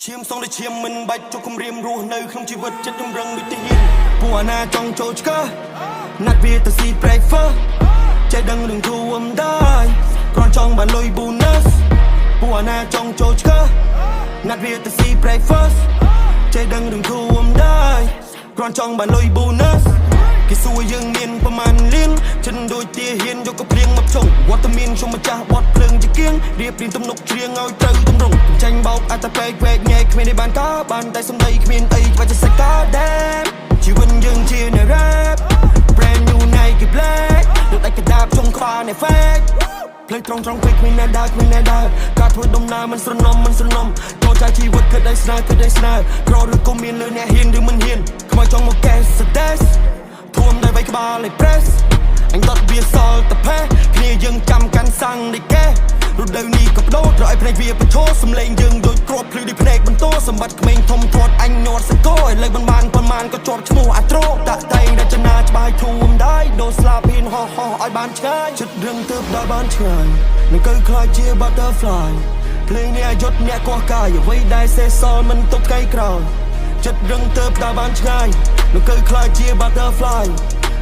ឈាមសងតែឈាមមិនបាច់ចុកគំរាមរស់នៅក្នុងជីវិតចិត្តចម្រឹងដូចទាហានពួកអាណាចង់ចូលឆ្កឹះណាត់វាទៅស៊ី breakfast ចេះដឹងនឹងធូមដែរគ្រាន់ចង់បានលុយ bonus ពួកអាណាចង់ចូលឆ្កឹះណាត់វាទៅស៊ី breakfast ចេះដឹងនឹងធូមដែរគ្រាន់ចង់បានលុយ bonus គេសួរយើងមានប្រមាណលានចិនដូចទាហានយកកព្រៀងមកចុងវត្តមានខ្ញុំម្ចាស់បត់ភ្លើងជាគៀងរៀបរៀងទំនុកច្រៀងឲ្យត្រូវទម្រង់ចាញ់បោកអត្តពេកវែកញែកគ្មានឯបានកាបានតែសំដីគ្មានអីខ្វាច់សាច់កាដែរជីវិតយើងជាអ្នក rap brand new Nike black ដូចដាច់កដាបជុំក្បាលនៃ fake ផ្លេចត្រង់ពេកគ្មានអ្នកដើរគ្មានអ្នកដើរការធ្វើដំណើរមិនស្រណុំចូលចាយជីវិតគិតឲ្យស្នើក្រឬក៏មានលើអ្នកហ៊ានឬមិនហ៊ានខ្មោចចង់មកកេះស្ទេសធួមដោយវៃក្បាលឲ្យ press អញដុតវាសល់តែផេះគ្នាយើងចាំកាន់សាំងនៃកេះរដូវនេះក៏បដូរត្រូវឲ្យភ្នែកវាបញ្ឈរសំឡេងយើងដូចគ្រាប់ភ្លឺដូចភ្នែកបន្ទោសម្បត្តិក្មេងធំធាត់អញញាត់សកលឲ្យលើកបានប៉ុន្មានក៏ជាប់ឈ្មោះអាត្រោដាក់តែងរចនាច្បាស់ធួមដែរដូរស្លាបហ៊ានហោះឲ្យបានឆ្ងាយចិត្តរឹងទើបដល់បានឆ្ងាយនឹងគឺខ្លាចជា butterfly ភ្លេងនេះយុទ្ធអ្នកកោះកាយអ្វីដែលសេះសល់មិនទុកកៃក្រោយចិត្តរឹងទើបដល់បានឆ្ងាយនឹងគឺខ្លាចជា butterfly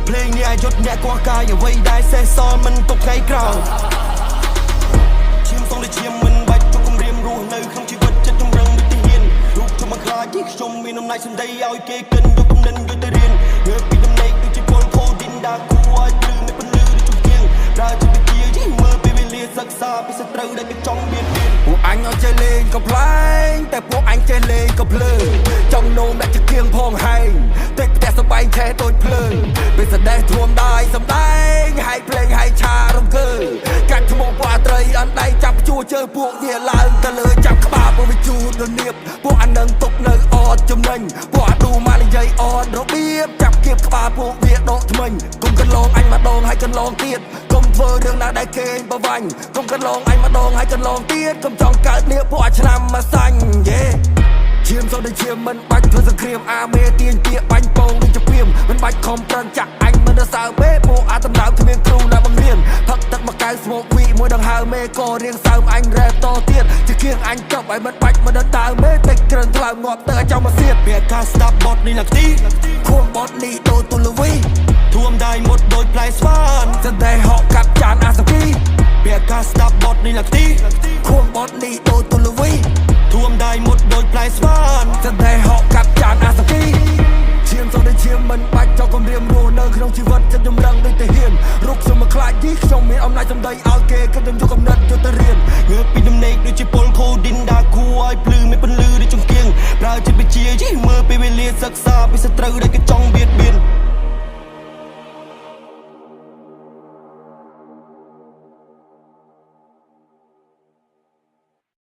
ភ្លេងនេះយុទ្ធអ្នកកោះកាយអ្វីដែលសេះសល់មិនទុកកៃក្រោយឈាមសងតែឈាមមិនបាច់ចុកគំរាមរស់នៅក្នុងជីវិតចិត្តចម្រឹងដូចទាហានរូបខ្ញុំមកខ្លាចទីខ្ញុំមានអំណាចសម្ដីឲ្យគេកិនយកគំនិតយកទៅរៀនងើបពីដំណេកដូចជាពលខូឌីនដាគួរឲ្យព្រឺមិនពន្លឺដូចជំនៀងប្រើចិត្តវិទ្យាជីមើលពេលវេលាសិក្សាពីសត្រូវដែលគេចង់មានពួកអញឲ្យចេះលេងកំ pl ែងតែពួកអញចេះលេងកំភ្លើចង់នោមដាក់ជាគៀងផងហែងតែផ្ទះសបែងឆេះដូចភ្លើងពេលសដេះធួមដែរសំដែងហើយភ្លេងហើយឆារំកើកាច់ឈ្មោះពួកអត្រីអនដៃចាប់ជួជើពួកវាឡើងទៅលើចាប់ក្បាលពួកវាជួរនាបពួកអានឹងទុកនៅអត់ចំណេញពួកអាឌូម៉ានិយាយអត់របៀបចាប់គៀបក្បាលពួកវាដកថ្មិញគុំកន្លងអញម្ដងហើយកន្លងទៀតគុំធ្វើរឿងណាដែលគេបវាញ់គុំកន្លងអញម្ដងហើយកន្លងទៀតគុំចង់កើតនេះពួកអាឆ្នាំមកសាញ់យេឈាមសូវដូចឈាមមិនបាច់ធ្វើសង្គ្រាមអាមេទាញពាកបាញ់ពងដូចជាព្រាមមិនបាច់ខំប្រឹងចាក់អញមិនទៅសើពេពួកអាតំណៅគ្មានគ្រូណាបង្រៀនផឹកទឹកមកកៅស្មោកវីមួយដង្ហើមេក៏រៀងសើមអញរ៉េបតទៀតជាគៀងអញចប់ឲ្យមិនបាច់មកដល់តើមេតិចគ្រឿងថ្លើមងាប់ទៅឲ្យចង់មកសៀតវាការស្ដាប់បត់នេះឡាក់ទីខួងបត់នេះដូចទូលវីធួមដៃមុតដូចផ្លែស្វានសន្តែហកកាប់ចានអាសាគីវាការស្ដាប់បត់នេះឡាក់ទីខួងបត់នេះដូចទូលវីធួមដៃមុតដូចផ្លែស្វានសន្តែហកកាប់ចានអាសាគីឈាមសូវដូចឈាមមិនបាច់ចោលគំរាមរស់នៅក្នុងជីវិតចិត្តចម្រឹងដូចទាហានរូបខ្ញុំមកខ្លាចទីខ្ញុំមានអំណាចសម្ដីឲ្យគេគិតនឹងយកកំណត់យកទៅរៀនងើបពីដំណេកដូចជាពលខូឌីនដាគួរឲ្យភ្លឺមិនពន្លឺដូចចង្គៀងប្រើចិត្តវិទ្យាជីមើលពេលវេលាសិក្សាពីសត្រូវដែលគេចង់